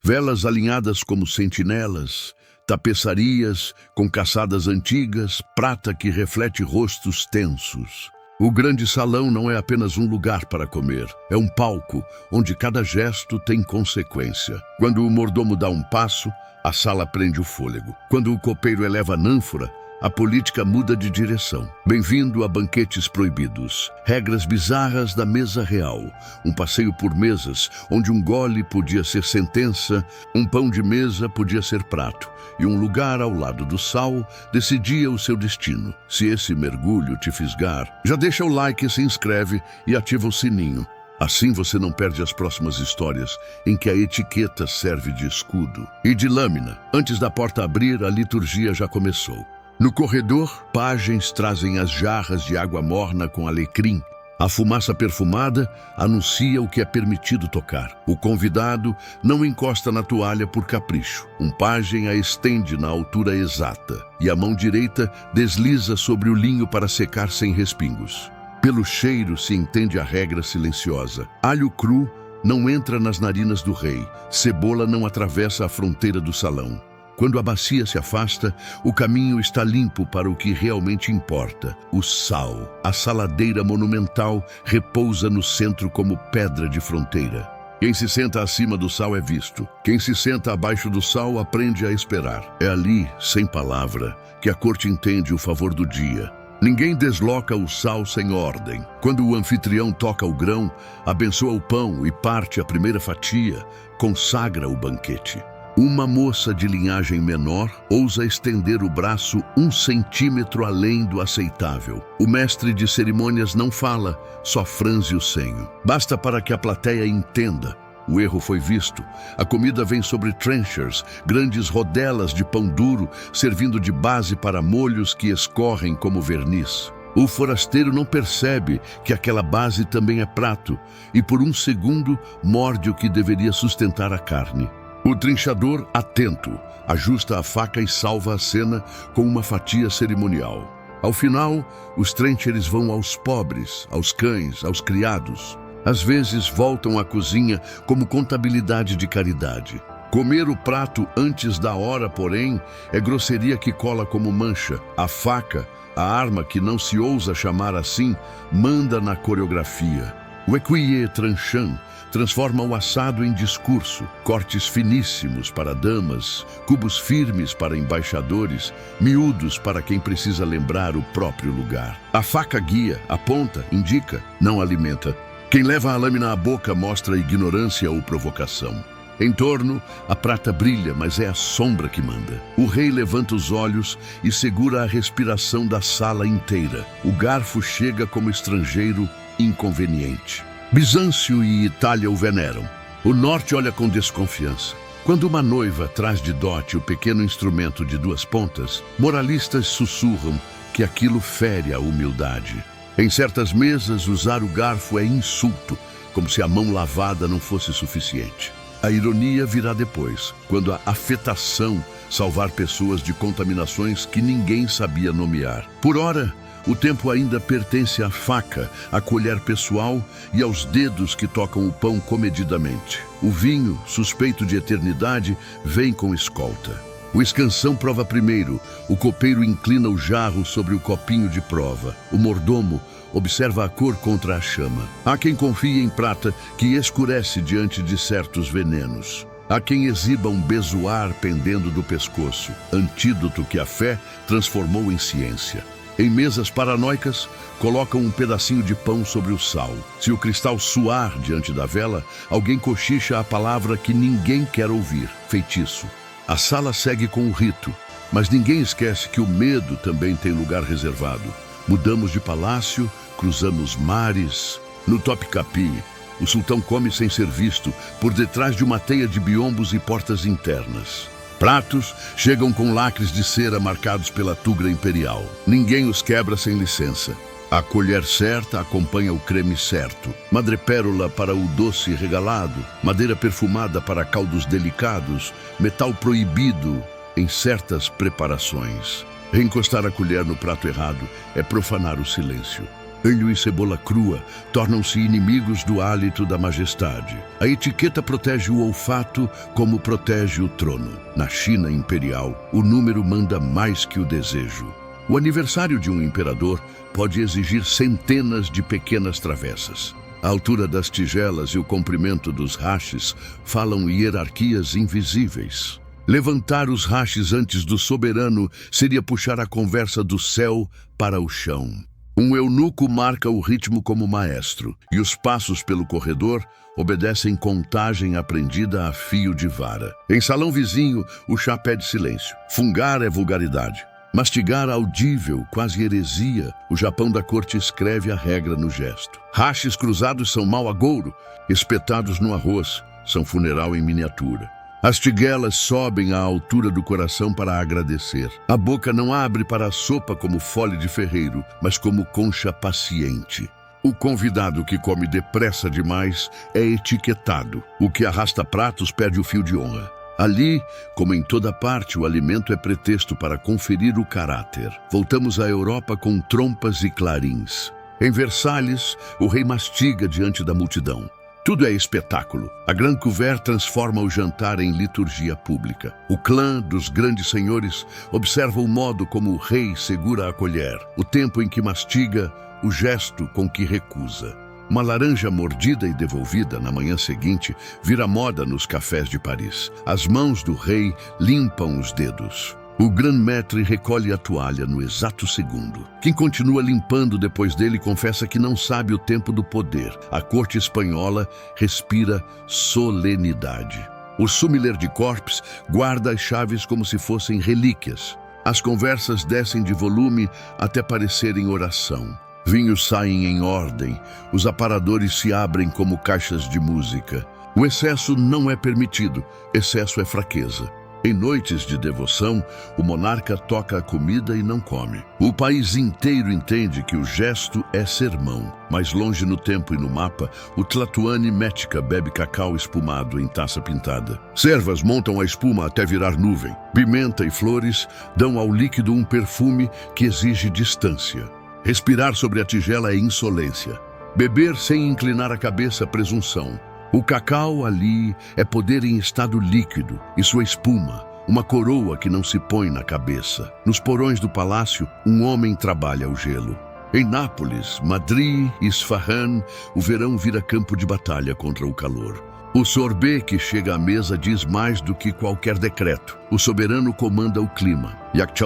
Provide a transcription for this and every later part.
Velas alinhadas como sentinelas, tapeçarias com caçadas antigas, prata que reflete rostos tensos. O grande salão não é apenas um lugar para comer, é um palco onde cada gesto tem consequência. Quando o mordomo dá um passo, a sala prende o fôlego. Quando o copeiro eleva a ânfora, a política muda de direção. Bem-vindo a banquetes proibidos. Regras bizarras da mesa real. Um passeio por mesas, onde um gole podia ser sentença, um pão de mesa podia ser prato, e um lugar ao lado do sal decidia o seu destino. Se esse mergulho te fisgar, já deixa o like, se inscreve e ativa o sininho. Assim você não perde as próximas histórias em que a etiqueta serve de escudo e de lâmina. Antes da porta abrir, a liturgia já começou. No corredor, pajens trazem as jarras de água morna com alecrim. A fumaça perfumada anuncia o que é permitido tocar. O convidado não encosta na toalha por capricho. Um pajem a estende na altura exata e a mão direita desliza sobre o linho para secar sem respingos. Pelo cheiro se entende a regra silenciosa. Alho cru não entra nas narinas do rei. Cebola não atravessa a fronteira do salão. Quando a bacia se afasta, o caminho está limpo para o que realmente importa, o sal. A saladeira monumental repousa no centro como pedra de fronteira. Quem se senta acima do sal é visto. Quem se senta abaixo do sal aprende a esperar. É ali, sem palavra, que a corte entende o favor do dia. Ninguém desloca o sal sem ordem. Quando o anfitrião toca o grão, abençoa o pão e parte a primeira fatia, consagra o banquete. Uma moça de linhagem menor ousa estender o braço 1 centímetro além do aceitável. O mestre de cerimônias não fala, só franze o senho. Basta para que a plateia entenda. O erro foi visto. A comida vem sobre trenchers, grandes rodelas de pão duro, servindo de base para molhos que escorrem como verniz. O forasteiro não percebe que aquela base também é prato, e por um segundo morde o que deveria sustentar a carne. O trinchador, atento, ajusta a faca e salva a cena com uma fatia cerimonial. Ao final, os trenchers vão aos pobres, aos cães, aos criados. Às vezes voltam à cozinha como contabilidade de caridade. Comer o prato antes da hora, porém, é grosseria que cola como mancha. A faca, a arma que não se ousa chamar assim, manda na coreografia. O écuyer tranchant transforma o assado em discurso, cortes finíssimos para damas, cubos firmes para embaixadores, miúdos para quem precisa lembrar o próprio lugar. A faca guia, aponta, indica, não alimenta. Quem leva a lâmina à boca mostra ignorância ou provocação. Em torno, a prata brilha, mas é a sombra que manda. O rei levanta os olhos e segura a respiração da sala inteira. O garfo chega como estrangeiro inconveniente. Bizâncio e Itália o veneram. O norte olha com desconfiança. Quando uma noiva traz de dote o pequeno instrumento de 2 pontas, moralistas sussurram que aquilo fere a humildade. Em certas mesas, usar o garfo é insulto, como se a mão lavada não fosse suficiente. A ironia virá depois, quando a afetação salvar pessoas de contaminações que ninguém sabia nomear. Por ora, o tempo ainda pertence à faca, à colher pessoal e aos dedos que tocam o pão comedidamente. O vinho, suspeito de eternidade, vem com escolta. O escansão prova primeiro, o copeiro inclina o jarro sobre o copinho de prova. O mordomo observa a cor contra a chama. Há quem confie em prata que escurece diante de certos venenos. Há quem exiba um bezoar pendendo do pescoço, antídoto que a fé transformou em ciência. Em mesas paranoicas, colocam um pedacinho de pão sobre o sal. Se o cristal suar diante da vela, alguém cochicha a palavra que ninguém quer ouvir, feitiço. A sala segue com o rito, mas ninguém esquece que o medo também tem lugar reservado. Mudamos de palácio, cruzamos mares. No Topkapi, o sultão come sem ser visto, por detrás de uma teia de biombos e portas internas. Pratos chegam com lacres de cera marcados pela tugra imperial. Ninguém os quebra sem licença. A colher certa acompanha o creme certo. Madrepérola para o doce regalado. Madeira perfumada para caldos delicados. Metal proibido em certas preparações. Reencostar a colher no prato errado é profanar o silêncio. Alho e cebola crua tornam-se inimigos do hálito da majestade. A etiqueta protege o olfato como protege o trono. Na China imperial, o número manda mais que o desejo. O aniversário de um imperador pode exigir centenas de pequenas travessas. A altura das tigelas e o comprimento dos hashes falam hierarquias invisíveis. Levantar os hashes antes do soberano seria puxar a conversa do céu para o chão. Um eunuco marca o ritmo como maestro, e os passos pelo corredor obedecem contagem aprendida a fio de vara. Em salão vizinho, o chá pede silêncio. Fungar é vulgaridade. Mastigar audível, quase heresia. O Japão da corte escreve a regra no gesto. Hashes cruzados são mau agouro, espetados no arroz, são funeral em miniatura. As tiguelas sobem à altura do coração para agradecer. A boca não abre para a sopa como fole de ferreiro, mas como concha paciente. O convidado que come depressa demais é etiquetado. O que arrasta pratos perde o fio de honra. Ali, como em toda parte, o alimento é pretexto para conferir o caráter. Voltamos à Europa com trompas e clarins. Em Versalhes, o rei mastiga diante da multidão. Tudo é espetáculo. A Grand Couvert transforma o jantar em liturgia pública. O clã dos grandes senhores observa o modo como o rei segura a colher, o tempo em que mastiga, o gesto com que recusa. Uma laranja mordida e devolvida na manhã seguinte vira moda nos cafés de Paris. As mãos do rei limpam os dedos. O Grand Maître recolhe a toalha no exato segundo. Quem continua limpando depois dele confessa que não sabe o tempo do poder. A corte espanhola respira solenidade. O sommelier de corps guarda as chaves como se fossem relíquias. As conversas descem de volume até parecerem oração. Vinhos saem em ordem, os aparadores se abrem como caixas de música. O excesso não é permitido, excesso é fraqueza. Em noites de devoção, o monarca toca a comida e não come. O país inteiro entende que o gesto é sermão. Mais longe no tempo e no mapa, o Tlatoani Mética bebe cacau espumado em taça pintada. Servas montam a espuma até virar nuvem. Pimenta e flores dão ao líquido um perfume que exige distância. Respirar sobre a tigela é insolência. Beber sem inclinar a cabeça, presunção. O cacau ali é poder em estado líquido e sua espuma, uma coroa que não se põe na cabeça. Nos porões do palácio, um homem trabalha o gelo. Em Nápoles, Madrid e Isfahan, o verão vira campo de batalha contra o calor. O sorbet que chega à mesa diz mais do que qualquer decreto. O soberano comanda o clima.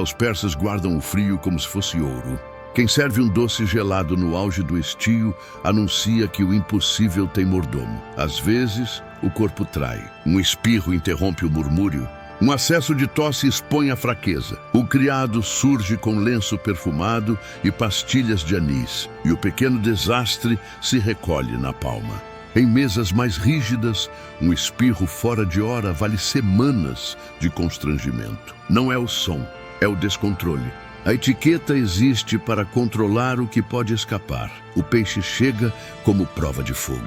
Os persas guardam o frio como se fosse ouro. Quem serve um doce gelado no auge do estio anuncia que o impossível tem mordomo. Às vezes, o corpo trai. Um espirro interrompe o murmúrio. Um acesso de tosse expõe a fraqueza. O criado surge com lenço perfumado e pastilhas de anis, e o pequeno desastre se recolhe na palma. Em mesas mais rígidas, um espirro fora de hora vale semanas de constrangimento. Não é o som, é o descontrole. A etiqueta existe para controlar o que pode escapar. O peixe chega como prova de fogo.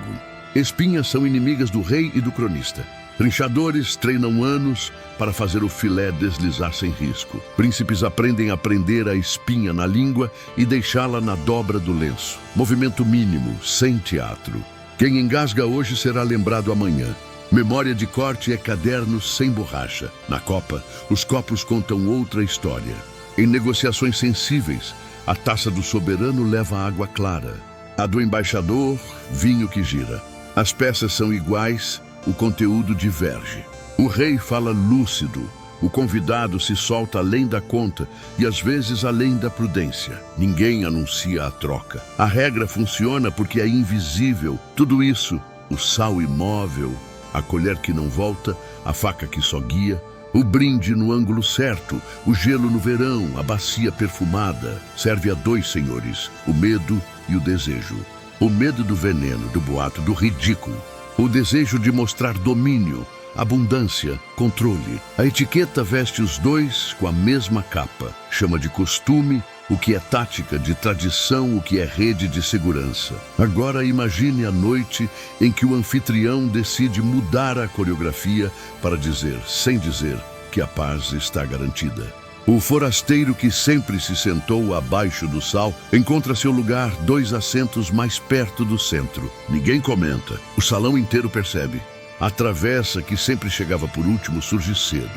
Espinhas são inimigas do rei e do cronista. Trinchadores treinam anos para fazer o filé deslizar sem risco. Príncipes aprendem a prender a espinha na língua e deixá-la na dobra do lenço. Movimento mínimo, sem teatro. Quem engasga hoje será lembrado amanhã. Memória de corte é caderno sem borracha. Na Copa, os copos contam outra história. Em negociações sensíveis, a taça do soberano leva água clara. A do embaixador, vinho que gira. As peças são iguais, o conteúdo diverge. O rei fala lúcido, o convidado se solta além da conta e às vezes além da prudência. Ninguém anuncia a troca. A regra funciona porque é invisível. Tudo isso, o sal imóvel, a colher que não volta, a faca que só guia, o brinde no ângulo certo, o gelo no verão, a bacia perfumada, serve a dois senhores, o medo e o desejo. O medo do veneno, do boato, do ridículo. O desejo de mostrar domínio, abundância, controle. A etiqueta veste os dois com a mesma capa. Chama de costume o que é tática, de tradição o que é rede de segurança. Agora imagine a noite em que o anfitrião decide mudar a coreografia para dizer, sem dizer, que a paz está garantida. O forasteiro que sempre se sentou abaixo do sal encontra seu lugar 2 assentos mais perto do centro. Ninguém comenta. O salão inteiro percebe. A travessa, que sempre chegava por último, surge cedo.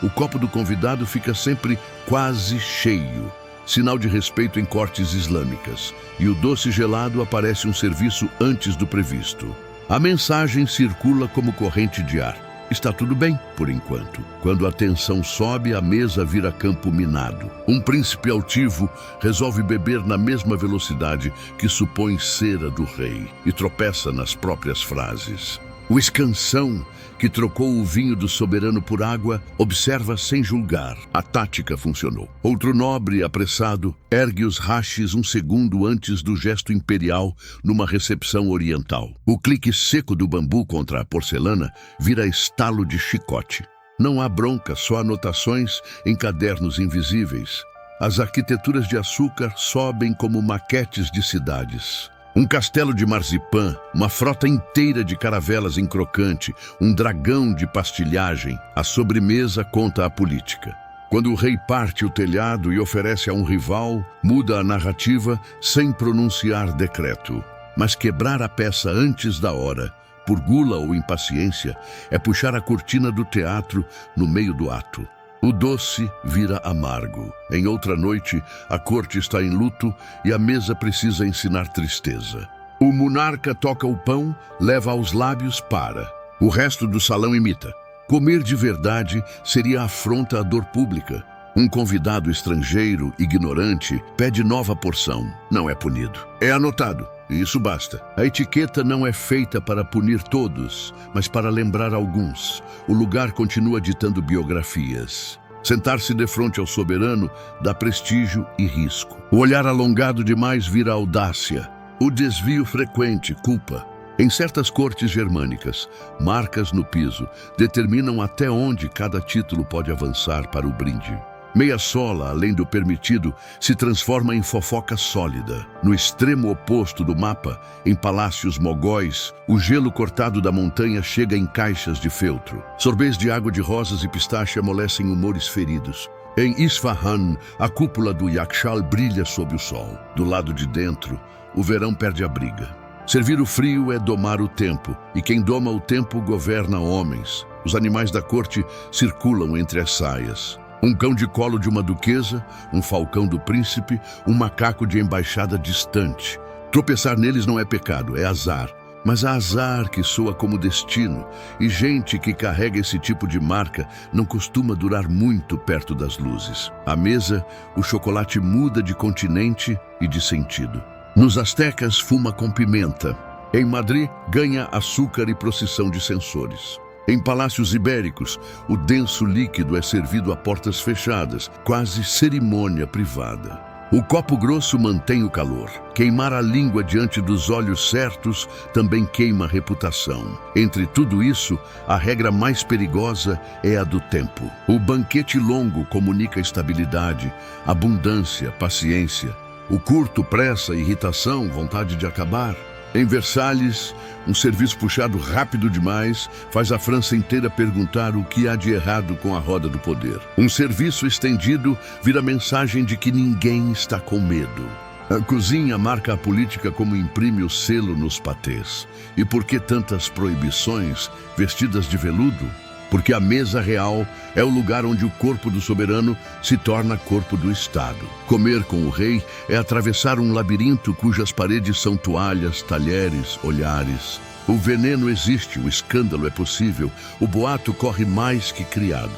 O copo do convidado fica sempre quase cheio, sinal de respeito em cortes islâmicas. E o doce gelado aparece um serviço antes do previsto. A mensagem circula como corrente de ar. Está tudo bem, por enquanto. Quando a tensão sobe, a mesa vira campo minado. Um príncipe altivo resolve beber na mesma velocidade que supõe ser a do rei e tropeça nas próprias frases. O escansão, que trocou o vinho do soberano por água, observa sem julgar. A tática funcionou. Outro nobre, apressado, ergue os rachis um segundo antes do gesto imperial numa recepção oriental. O clique seco do bambu contra a porcelana vira estalo de chicote. Não há bronca, só anotações em cadernos invisíveis. As arquiteturas de açúcar sobem como maquetes de cidades. Um castelo de marzipan, uma frota inteira de caravelas em crocante, um dragão de pastilhagem. A sobremesa conta a política. Quando o rei parte o telhado e oferece a um rival, muda a narrativa sem pronunciar decreto. Mas quebrar a peça antes da hora, por gula ou impaciência, é puxar a cortina do teatro no meio do ato. O doce vira amargo. Em outra noite, a corte está em luto e a mesa precisa ensinar tristeza. O monarca toca o pão, leva aos lábios, para. O resto do salão imita. Comer de verdade seria afronta à dor pública. Um convidado estrangeiro, ignorante, pede nova porção. Não é punido. É anotado. E isso basta. A etiqueta não é feita para punir todos, mas para lembrar alguns. O lugar continua ditando biografias. Sentar-se de frente ao soberano dá prestígio e risco. O olhar alongado demais vira audácia. O desvio frequente, culpa. Em certas cortes germânicas, marcas no piso determinam até onde cada título pode avançar para o brinde. Meia sola, além do permitido, se transforma em fofoca sólida. No extremo oposto do mapa, em palácios mogóis, o gelo cortado da montanha chega em caixas de feltro. Sorbês de água de rosas e pistache amolecem humores feridos. Em Isfahan, a cúpula do Yakshal brilha sob o sol. Do lado de dentro, o verão perde a briga. Servir o frio é domar o tempo, e quem doma o tempo governa homens. Os animais da corte circulam entre as saias. Um cão de colo de uma duquesa, um falcão do príncipe, um macaco de embaixada distante. Tropeçar neles não é pecado, é azar. Mas há azar que soa como destino, e gente que carrega esse tipo de marca não costuma durar muito perto das luzes. À mesa, o chocolate muda de continente e de sentido. Nos astecas, fuma com pimenta. Em Madrid, ganha açúcar e procissão de sensores. Em palácios ibéricos, o denso líquido é servido a portas fechadas, quase cerimônia privada. O copo grosso mantém o calor. Queimar a língua diante dos olhos certos também queima a reputação. Entre tudo isso, a regra mais perigosa é a do tempo. O banquete longo comunica estabilidade, abundância, paciência. O curto, pressa, irritação, vontade de acabar. Em Versalhes, um serviço puxado rápido demais faz a França inteira perguntar o que há de errado com a roda do poder. Um serviço estendido vira mensagem de que ninguém está com medo. A cozinha marca a política como imprime o selo nos patês. E por que tantas proibições vestidas de veludo? Porque a mesa real é o lugar onde o corpo do soberano se torna corpo do Estado. Comer com o rei é atravessar um labirinto cujas paredes são toalhas, talheres, olhares. O veneno existe, o escândalo é possível, o boato corre mais que criado.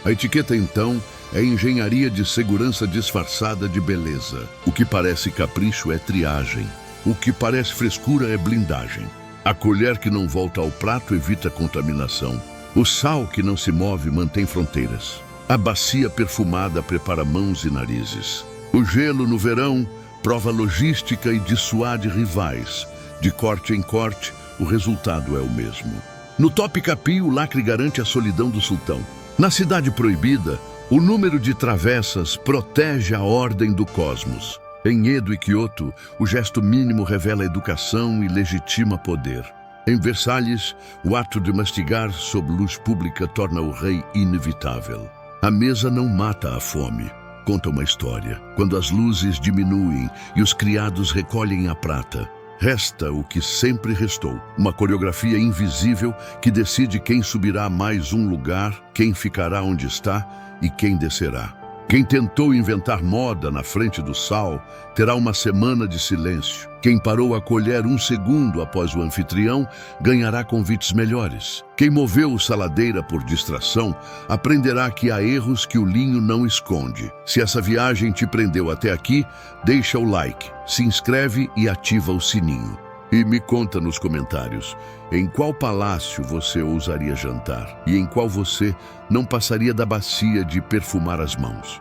A etiqueta, então, é engenharia de segurança disfarçada de beleza. O que parece capricho é triagem. O que parece frescura é blindagem. A colher que não volta ao prato evita contaminação. O sal que não se move mantém fronteiras. A bacia perfumada prepara mãos e narizes. O gelo no verão prova logística e dissuade rivais. De corte em corte, o resultado é o mesmo. No Top Capi, o lacre garante a solidão do sultão. Na Cidade Proibida, o número de travessas protege a ordem do cosmos. Em Edo e Kyoto, o gesto mínimo revela educação e legitima poder. Em Versalhes, o ato de mastigar sob luz pública torna o rei inevitável. A mesa não mata a fome. Conta uma história. Quando as luzes diminuem e os criados recolhem a prata, resta o que sempre restou. Uma coreografia invisível que decide quem subirá a mais um lugar, quem ficará onde está e quem descerá. Quem tentou inventar moda na frente do sal terá uma semana de silêncio. Quem parou a colher um segundo após o anfitrião ganhará convites melhores. Quem moveu saladeira por distração aprenderá que há erros que o linho não esconde. Se essa viagem te prendeu até aqui, deixa o like, se inscreve e ativa o sininho. E me conta nos comentários, em qual palácio você ousaria jantar e em qual você não passaria da bacia de perfumar as mãos.